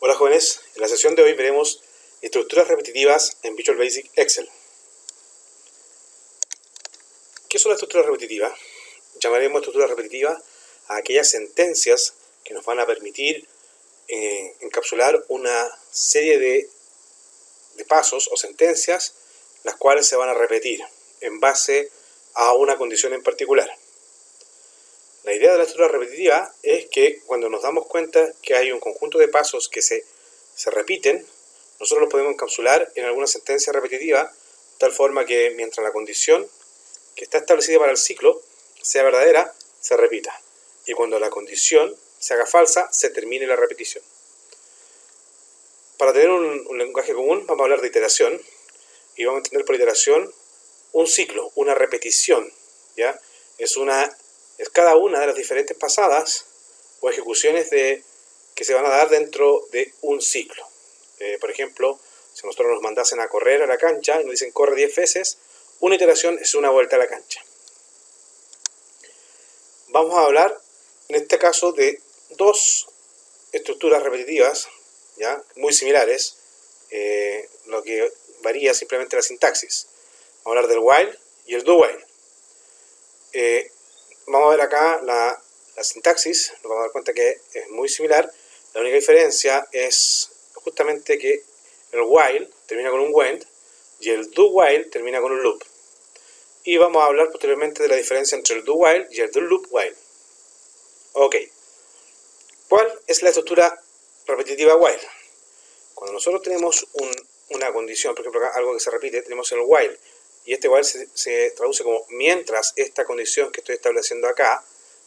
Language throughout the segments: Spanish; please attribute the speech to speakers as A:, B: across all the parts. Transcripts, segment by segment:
A: Hola jóvenes, en la sesión de hoy veremos estructuras repetitivas en Visual Basic Excel. ¿Qué son las estructuras repetitivas? Llamaremos estructuras repetitivas a aquellas sentencias que nos van a permitir encapsular una serie de pasos o sentencias, las cuales se van a repetir en base a una condición en particular. La idea de la estructura repetitiva es que cuando nos damos cuenta que hay un conjunto de pasos que se repiten, nosotros los podemos encapsular en alguna sentencia repetitiva, de tal forma que mientras la condición que está establecida para el ciclo sea verdadera, se repita. Y cuando la condición se haga falsa, se termine la repetición. Para tener un lenguaje común, vamos a hablar de iteración, y vamos a entender por iteración un ciclo, una repetición, ¿ya? Es cada una de las diferentes pasadas o ejecuciones que se van a dar dentro de un ciclo. Por ejemplo, si nosotros nos mandasen a correr a la cancha y nos dicen corre 10 veces, una iteración es una vuelta a la cancha. Vamos a hablar en este caso de dos estructuras repetitivas, ¿ya? Muy similares, lo que varía simplemente la sintaxis. Vamos a hablar del while y el do while. Vamos a ver acá la sintaxis, nos vamos a dar cuenta que es muy similar. La única diferencia es justamente que el while termina con un when y el do while termina con un loop. Y vamos a hablar posteriormente de la diferencia entre el do while y el do loop while. Ok. ¿Cuál es la estructura repetitiva while? Cuando nosotros tenemos una condición, por ejemplo acá algo que se repite, tenemos el while. Y este while se traduce como mientras esta condición que estoy estableciendo acá,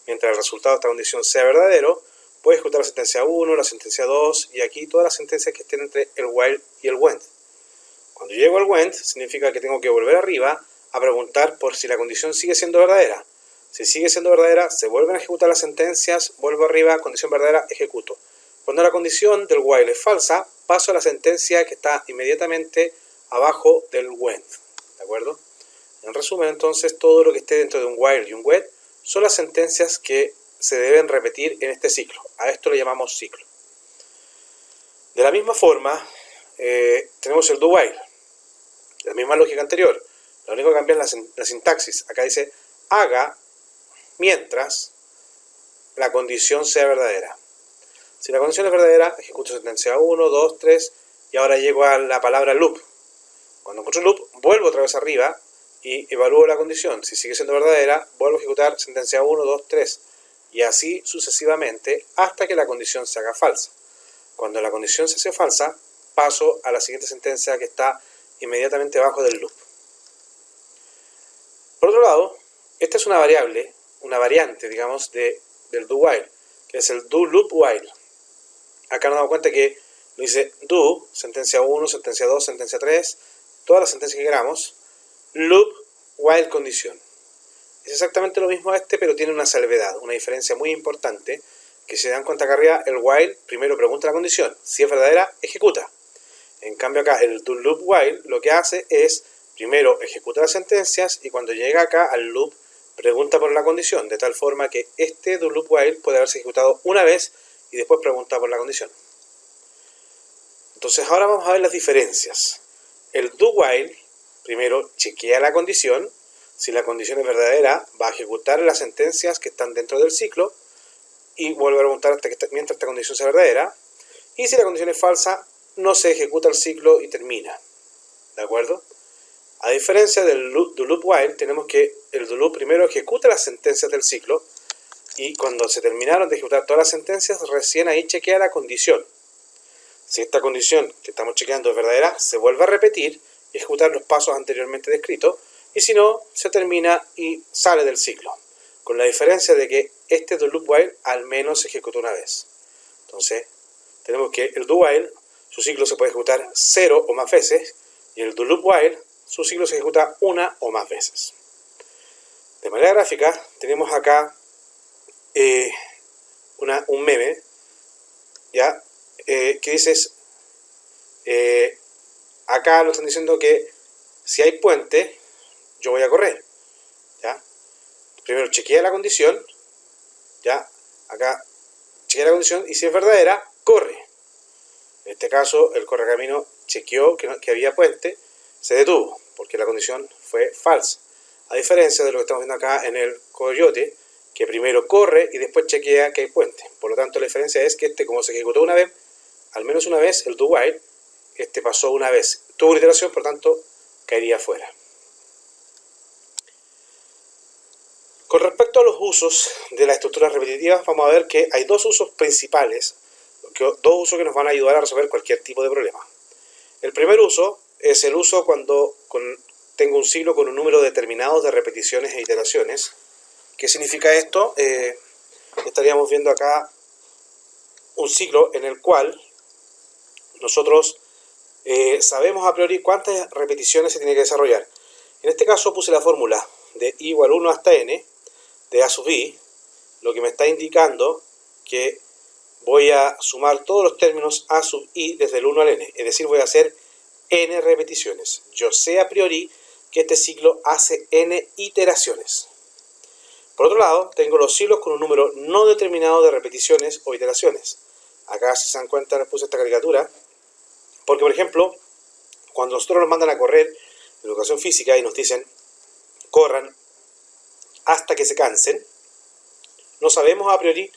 A: mientras el resultado de esta condición sea verdadero, voy a ejecutar la sentencia 1, la sentencia 2 y aquí todas las sentencias que estén entre el while y el when. Cuando llego al when, significa que tengo que volver arriba a preguntar por si la condición sigue siendo verdadera. Si sigue siendo verdadera, se vuelven a ejecutar las sentencias, vuelvo arriba, condición verdadera, ejecuto. Cuando la condición del while es falsa, paso a la sentencia que está inmediatamente abajo del when. ¿De acuerdo? En resumen, entonces, todo lo que esté dentro de un while y un when son las sentencias que se deben repetir en este ciclo. A esto le llamamos ciclo. De la misma forma, tenemos el do while. La misma lógica anterior. Lo único que cambia es la sintaxis. Acá dice, haga mientras la condición sea verdadera. Si la condición es verdadera, ejecuto sentencia 1, 2, 3 y ahora llego a la palabra loop. Cuando encuentro loop, vuelvo otra vez arriba y evalúo la condición. Si sigue siendo verdadera, vuelvo a ejecutar sentencia 1, 2, 3 y así sucesivamente hasta que la condición se haga falsa. Cuando la condición se hace falsa, paso a la siguiente sentencia que está inmediatamente abajo del loop. Por otro lado, esta es una variante, digamos, del do while, que es el do loop while. Acá nos damos cuenta que lo dice do, sentencia 1, sentencia 2, sentencia 3, todas las sentencias que queramos, loop while condición. Es exactamente lo mismo a este, pero tiene una salvedad, una diferencia muy importante, que si se dan cuenta acá arriba, el while primero pregunta la condición, si es verdadera, ejecuta. En cambio acá, el do loop while lo que hace es, primero ejecuta las sentencias y cuando llega acá al loop, pregunta por la condición, de tal forma que este do loop while puede haberse ejecutado una vez y después pregunta por la condición. Entonces ahora vamos a ver las diferencias. El do while, primero chequea la condición. Si la condición es verdadera, va a ejecutar las sentencias que están dentro del ciclo y vuelve a preguntar mientras esta condición sea verdadera. Y si la condición es falsa, no se ejecuta el ciclo y termina. ¿De acuerdo? A diferencia del do loop while, tenemos que el do loop primero ejecuta las sentencias del ciclo y cuando se terminaron de ejecutar todas las sentencias, recién ahí chequea la condición. Si esta condición que estamos chequeando es verdadera, se vuelve a repetir y ejecutar los pasos anteriormente descritos, y si no, se termina y sale del ciclo, con la diferencia de que este do loop while al menos se ejecutó una vez. Entonces, tenemos que el do while, su ciclo se puede ejecutar 0 o más veces, y el do loop while, su ciclo se ejecuta una o más veces. De manera gráfica, tenemos acá un meme, ¿ya? Que dices, acá nos están diciendo que si hay puente, yo voy a correr, ¿ya? Primero chequea la condición, ¿ya? Acá chequea la condición y si es verdadera, corre. En este caso, el correcamino chequeó que había puente, se detuvo, porque la condición fue falsa. A diferencia de lo que estamos viendo acá en el Coyote, que primero corre y después chequea que hay puente. Por lo tanto, la diferencia es que como se ejecutó una vez, al menos una vez, el do while, pasó una vez. Tuvo una iteración, por tanto, caería fuera. Con respecto a los usos de las estructuras repetitivas, vamos a ver que hay dos usos principales, dos usos que nos van a ayudar a resolver cualquier tipo de problema. El primer uso es el uso cuando tengo un ciclo con un número determinado de repeticiones e iteraciones. ¿Qué significa esto? Estaríamos viendo acá un ciclo en el cual nosotros sabemos a priori cuántas repeticiones se tiene que desarrollar. En este caso puse la fórmula de i igual 1 hasta n de a sub i, lo que me está indicando que voy a sumar todos los términos a sub i desde el 1 al n, es decir, voy a hacer n repeticiones. Yo sé a priori que este ciclo hace n iteraciones. Por otro lado, tengo los ciclos con un número no determinado de repeticiones o iteraciones. Acá, si se dan cuenta, les puse esta caricatura, porque, por ejemplo, cuando nosotros nos mandan a correr en educación física y nos dicen corran hasta que se cansen, no sabemos a priori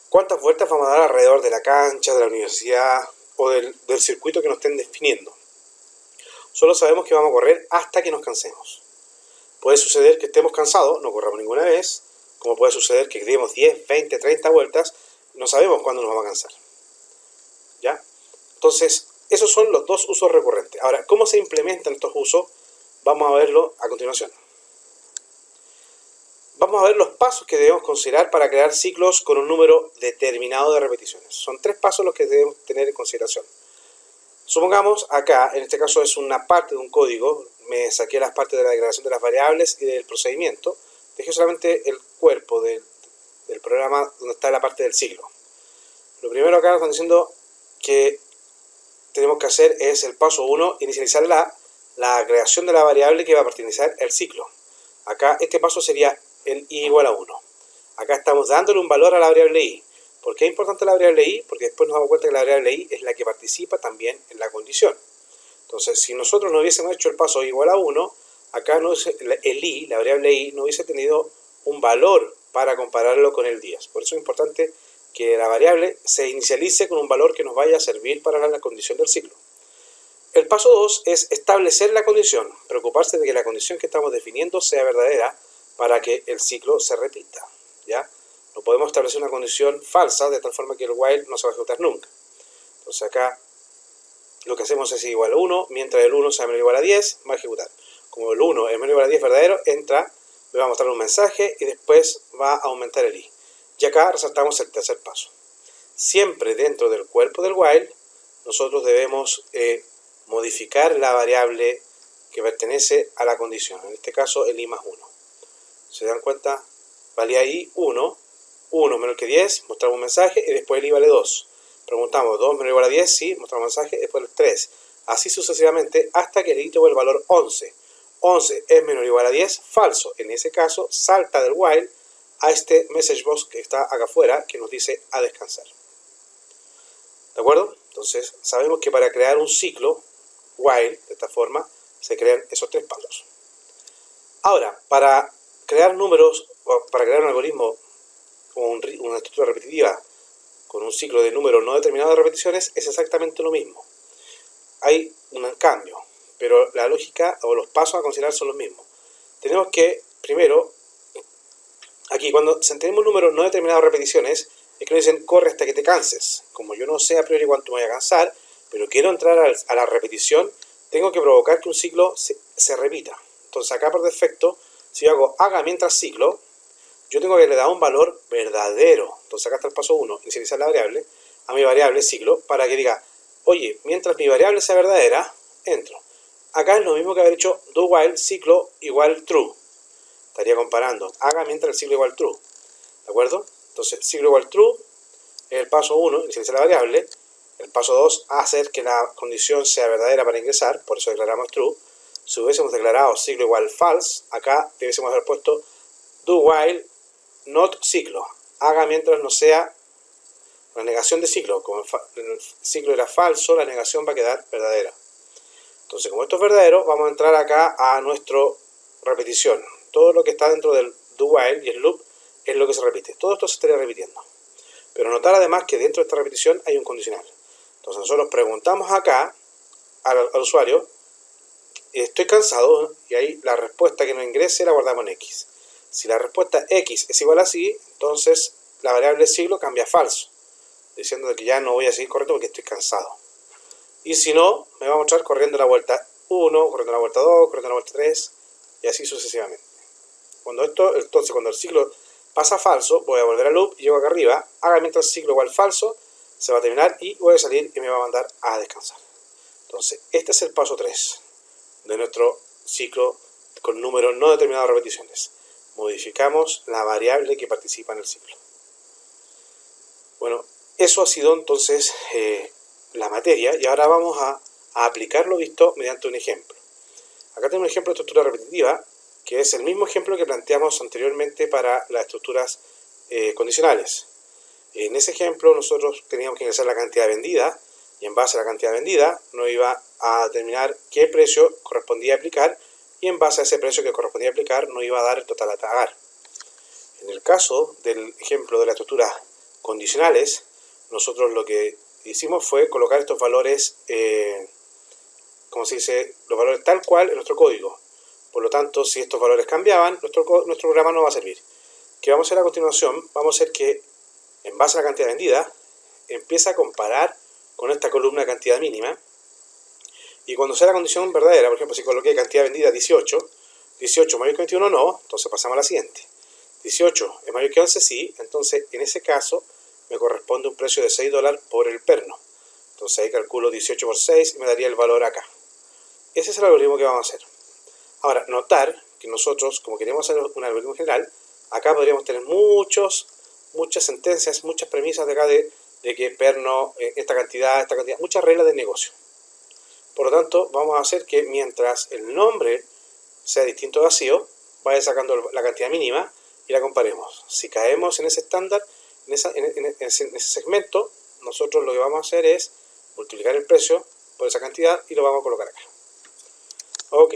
A: cuántas vueltas vamos a dar alrededor de la cancha, de la universidad o del circuito que nos estén definiendo. Solo sabemos que vamos a correr hasta que nos cansemos. Puede suceder que estemos cansados, no corramos ninguna vez, como puede suceder que demos 10, 20, 30 vueltas, no sabemos cuándo nos vamos a cansar. ¿Ya? Entonces, esos son los dos usos recurrentes. Ahora, ¿cómo se implementan estos usos? Vamos a verlo a continuación. Vamos a ver los pasos que debemos considerar para crear ciclos con un número determinado de repeticiones. Son 3 pasos los que debemos tener en consideración. Supongamos, acá, en este caso es una parte de un código, me saqué las partes de la declaración de las variables y del procedimiento, dejé solamente el cuerpo del programa donde está la parte del ciclo. Lo primero acá nos están diciendo que tenemos que hacer es el paso 1, inicializar la creación de la variable que va a pertenecer al ciclo. Acá este paso sería el i igual a 1. Acá estamos dándole un valor a la variable i. ¿Por qué es importante la variable i? Porque después nos damos cuenta que la variable i es la que participa también en la condición. Entonces, si nosotros no hubiésemos hecho el paso i igual a 1, acá el i, la variable i, no hubiese tenido un valor para compararlo con el 10. Por eso es importante que la variable se inicialice con un valor que nos vaya a servir para la condición del ciclo. El paso 2 es establecer la condición, preocuparse de que la condición que estamos definiendo sea verdadera para que el ciclo se repita, ¿ya? No podemos establecer una condición falsa de tal forma que el while no se va a ejecutar nunca. Entonces acá lo que hacemos es igual a 1, mientras el 1 sea menor o igual a 10, va a ejecutar. Como el 1 es menor o igual a 10 verdadero, entra, le va a mostrar un mensaje y después va a aumentar el i. Y acá resaltamos el tercer paso. Siempre dentro del cuerpo del while, nosotros debemos modificar la variable que pertenece a la condición, en este caso el i más 1. ¿Se dan cuenta? Valía i 1, 1 menor que 10, mostramos un mensaje y después el i vale 2. Preguntamos 2 menor o igual a 10, sí, mostramos un mensaje, después el 3. Así sucesivamente hasta que el i tuvo el valor 11. 11 es menor o igual a 10, falso. En ese caso, salta del while a este message box que está acá afuera que nos dice a descansar. ¿De acuerdo? Entonces, sabemos que para crear un ciclo while, de esta forma, se crean esos 3 pasos. Ahora, para crear números, o para crear un algoritmo o una estructura repetitiva con un ciclo de números no determinado de repeticiones, es exactamente lo mismo. Hay un cambio, pero la lógica o los pasos a considerar son los mismos. Tenemos que, primero, aquí cuando tenemos un número no determinado de repeticiones, es que nos dicen corre hasta que te canses. Como yo no sé a priori cuánto me voy a cansar, pero quiero entrar a la repetición, tengo que provocar que un ciclo se repita. Entonces acá por defecto, si yo hago haga mientras ciclo, yo tengo que le dar un valor verdadero. Entonces acá está el paso 1, inicializar la variable, a mi variable ciclo, para que diga, oye, mientras mi variable sea verdadera, entro. Acá es lo mismo que haber hecho do while ciclo igual true. Estaría comparando haga mientras el ciclo igual true. ¿De acuerdo? Entonces ciclo igual true es el paso 1, inicializar la variable. El paso 2, hacer que la condición sea verdadera para ingresar, por eso declaramos true. Si hubiésemos declarado ciclo igual false, acá debiésemos haber puesto do while not ciclo, haga mientras no sea una negación de ciclo. Como el ciclo era falso, la negación va a quedar verdadera. Entonces, como esto es verdadero, vamos a entrar acá a nuestra repetición. Todo lo que está dentro del do while y el loop es lo que se repite. Todo esto se estaría repitiendo. Pero notar además que dentro de esta repetición hay un condicional. Entonces nosotros preguntamos acá al usuario, estoy cansado, y ahí la respuesta que nos ingrese la guardamos en X. Si la respuesta X es igual a sí, entonces la variable ciclo cambia a falso, diciendo que ya no voy a seguir corriendo porque estoy cansado. Y si no, me va a mostrar corriendo la vuelta 1, corriendo la vuelta 2, corriendo la vuelta 3, y así sucesivamente. Entonces cuando el ciclo pasa a falso, voy a volver al loop y llego acá arriba, haga mientras el ciclo igual falso, se va a terminar y voy a salir y me va a mandar a descansar. Entonces, este es el paso 3 de nuestro ciclo con números no determinados de repeticiones. Modificamos la variable que participa en el ciclo. Bueno, eso ha sido entonces la materia, y ahora vamos a aplicar lo visto mediante un ejemplo. Acá tenemos un ejemplo de estructura repetitiva, que es el mismo ejemplo que planteamos anteriormente para las estructuras condicionales. En ese ejemplo nosotros teníamos que ingresar la cantidad vendida, y en base a la cantidad vendida nos iba a determinar qué precio correspondía aplicar, y en base a ese precio que correspondía aplicar nos iba a dar el total a pagar. En el caso del ejemplo de las estructuras condicionales, nosotros lo que hicimos fue colocar estos valores, como se dice, los valores tal cual en nuestro código. Por lo tanto, si estos valores cambiaban, nuestro programa no va a servir. ¿Qué vamos a hacer a continuación? Vamos a hacer que, en base a la cantidad vendida, empieza a comparar con esta columna de cantidad mínima, y cuando sea la condición verdadera, por ejemplo, si coloqué cantidad vendida 18, 18 mayor que 21 no, entonces pasamos a la siguiente. 18 es mayor que 11 sí, entonces en ese caso me corresponde un precio de $6 por el perno. Entonces ahí calculo 18 por 6 y me daría el valor acá. Ese es el algoritmo que vamos a hacer. Ahora, notar que nosotros, como queremos hacer un algoritmo general, acá podríamos tener muchas sentencias, muchas premisas de acá de que perno, esta cantidad, muchas reglas de negocio. Por lo tanto, vamos a hacer que mientras el nombre sea distinto a vacío, vaya sacando la cantidad mínima y la comparemos. Si caemos en ese estándar, en ese segmento, nosotros lo que vamos a hacer es multiplicar el precio por esa cantidad y lo vamos a colocar acá. Ok,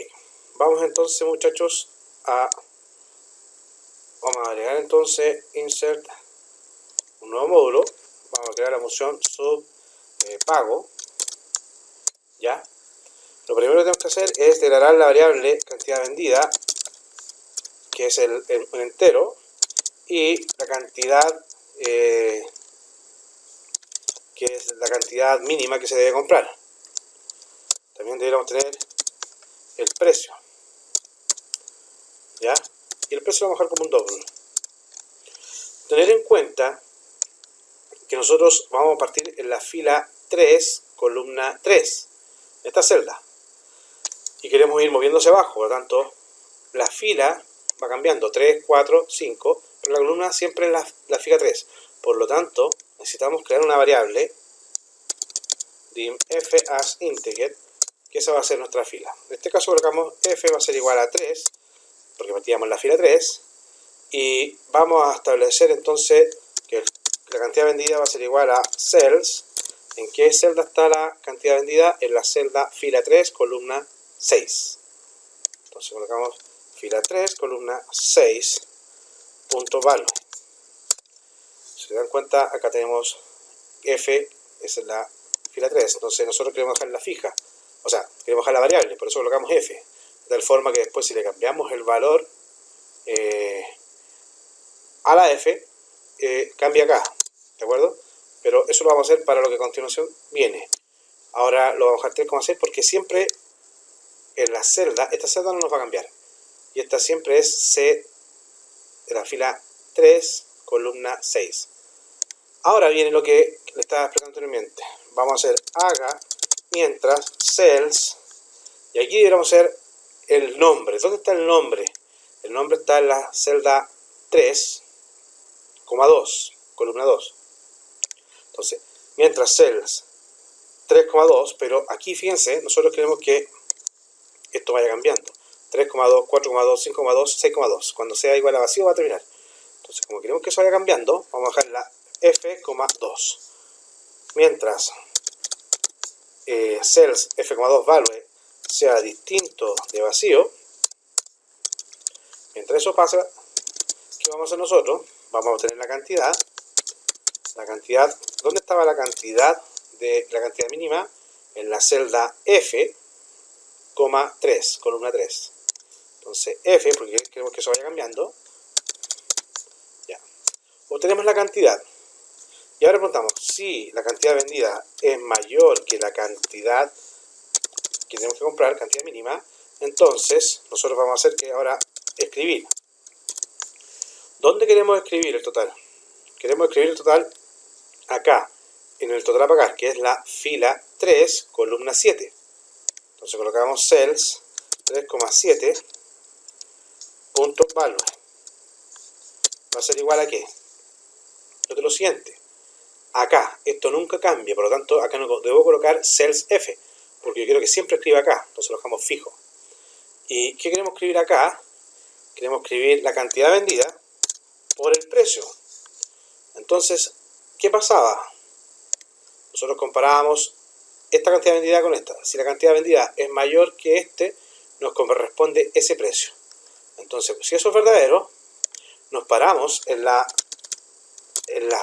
A: vamos entonces, muchachos, vamos a agregar entonces insert un nuevo módulo. Vamos a crear la función subpago. ¿Ya? Lo primero que tenemos que hacer es declarar la variable cantidad vendida, que es un entero, y la cantidad que es la cantidad mínima que se debe comprar. También deberíamos tener el precio, ¿ya? Y el precio lo vamos a dejar como un double. Tener en cuenta que nosotros vamos a partir en la fila 3, columna 3, esta celda, y queremos ir moviéndose abajo. Por lo tanto, la fila va cambiando 3, 4, 5, pero la columna siempre es la fila 3. Por lo tanto, necesitamos crear una variable dim f as integer, que esa va a ser nuestra fila. En este caso colocamos f va a ser igual a 3, porque partíamos en la fila 3, y vamos a establecer entonces que la cantidad vendida va a ser igual a cells. ¿En qué celda está la cantidad vendida? En la celda fila 3, columna 6. Entonces colocamos fila 3, columna 6, punto value. Si se dan cuenta, acá tenemos f, esa es la fila 3. Entonces nosotros queremos dejar la fija, o sea, queremos dejar la variable, por eso colocamos f. De tal forma que después, si le cambiamos el valor a la f, cambia acá, ¿de acuerdo? Pero eso lo vamos a hacer para lo que a continuación viene. Ahora lo vamos a dejar 3,6 porque siempre en la celda, esta celda no nos va a cambiar. Y esta siempre es C de la fila 3, columna 6. Ahora viene lo que le estaba explicando anteriormente. Vamos a hacer haga mientras cells, y aquí deberíamos hacer el nombre. ¿Dónde está el nombre? El nombre está en la celda 3,2, columna 2. Entonces, mientras cells 3,2, pero aquí fíjense, nosotros queremos que esto vaya cambiando. 3,2, 4,2, 5,2, 6,2. Cuando sea igual a vacío va a terminar. Entonces, como queremos que eso vaya cambiando, vamos a dejar la f,2. mientras cells f,2 value sea distinto de vacío, mientras eso pasa, ¿qué vamos a hacer nosotros? Vamos a obtener la cantidad, ¿dónde estaba la cantidad mínima? En la celda F, 3, columna 3. Entonces F, porque queremos que eso vaya cambiando, ya. Obtenemos la cantidad. Y ahora preguntamos, si la cantidad vendida es mayor que la cantidad que tenemos que comprar, cantidad mínima, entonces nosotros vamos a hacer que ahora escribir. ¿Dónde queremos escribir el total? Queremos escribir el total acá, en el total a pagar, que es la fila 3, columna 7. Entonces colocamos cells 3,7 punto value. Va a ser igual a ¿qué? Lo siguiente. Acá, esto nunca cambia, por lo tanto, acá no debo colocar cells F, porque yo quiero que siempre escriba acá, entonces lo dejamos fijo. ¿Y qué queremos escribir acá? Queremos escribir la cantidad vendida por el precio. Entonces, ¿qué pasaba? Nosotros comparábamos esta cantidad vendida con esta. Si la cantidad vendida es mayor que este, nos corresponde ese precio. Entonces, si eso es verdadero, nos paramos en la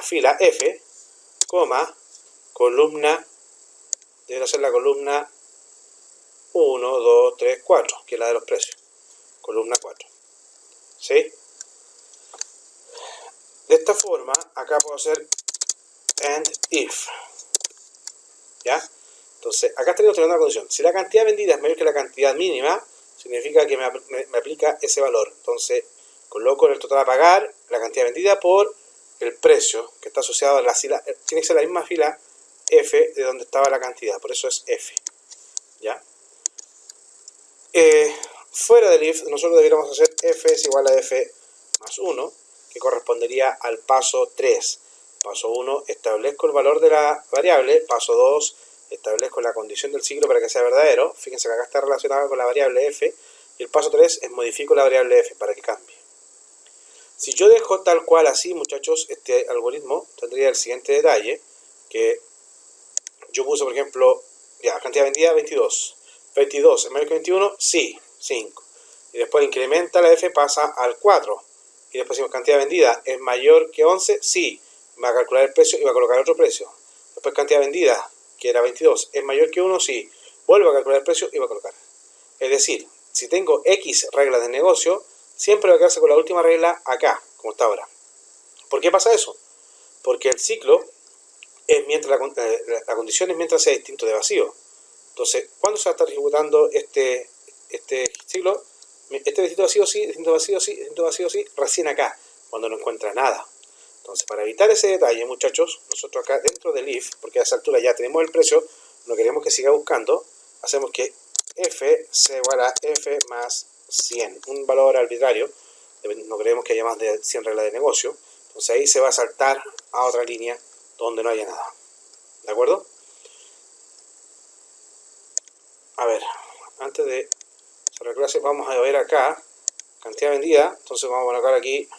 A: fila F, columna, debe ser la columna 1, 2, 3, 4, que es la de los precios. Columna 4. ¿Sí? De esta forma, acá puedo hacer AND IF. ¿Ya? Entonces, acá estaríamos teniendo una condición. Si la cantidad vendida es mayor que la cantidad mínima, significa que me aplica ese valor. Entonces, coloco en el total a pagar la cantidad vendida por el precio que está asociado a la fila. Tiene que ser la misma fila F de donde estaba la cantidad. Por eso es F. ¿Ya? Fuera del if, nosotros deberíamos hacer F es igual a F más 1, que correspondería al paso 3. Paso 1, establezco el valor de la variable. Paso 2, establezco la condición del ciclo para que sea verdadero. Fíjense que acá está relacionado con la variable f. Y el paso 3 es modifico la variable f para que cambie. Si yo dejo tal cual así, muchachos, este algoritmo tendría el siguiente detalle, que yo puse, por ejemplo, ya, cantidad vendida 22. 22 es mayor que 21, sí, 5. Y después incrementa la f, pasa al 4. Y después decimos cantidad vendida es mayor que 11, sí. Va a calcular el precio y va a colocar otro precio. Después cantidad vendida, que era 22, es mayor que 1, sí. Vuelve a calcular el precio y va a colocar. Es decir, si tengo X reglas de negocio, siempre va a quedarse con la última regla acá, como está ahora. ¿Por qué pasa eso? Porque el ciclo es mientras la condición es mientras sea distinto de vacío. Entonces, ¿cuándo se va a estar ejecutando este ciclo? Este distinto vacío sí, distinto vacío sí, distinto vacío sí, recién acá, cuando no encuentra nada. Entonces, para evitar ese detalle, muchachos, nosotros acá dentro del if, porque a esa altura ya tenemos el precio, no queremos que siga buscando, hacemos que f sea igual a f más 100, un valor arbitrario, no queremos que haya más de 100 reglas de negocio, entonces ahí se va a saltar a otra línea donde no haya nada. ¿De acuerdo? A ver, antes de cerrar clase vamos a ver acá, cantidad vendida, entonces vamos a colocar aquí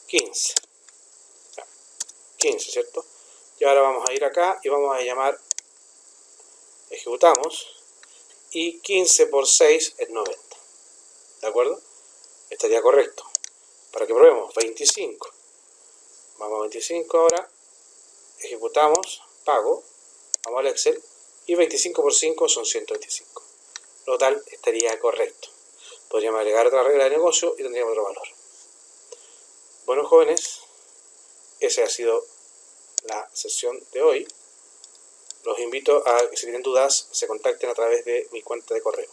A: 15. 15, ¿cierto? Y ahora vamos a ir acá y vamos a llamar, ejecutamos, y 15 por 6 es 90. ¿De acuerdo? Estaría correcto. Para que probemos, 25. Vamos a 25 ahora, ejecutamos, pago, vamos al Excel, y 25 por 5 son 125. Lo tal estaría correcto. Podríamos agregar otra regla de negocio y tendríamos otro valor. Bueno, jóvenes, esa ha sido la sesión de hoy. Los invito a que si tienen dudas se contacten a través de mi cuenta de correo.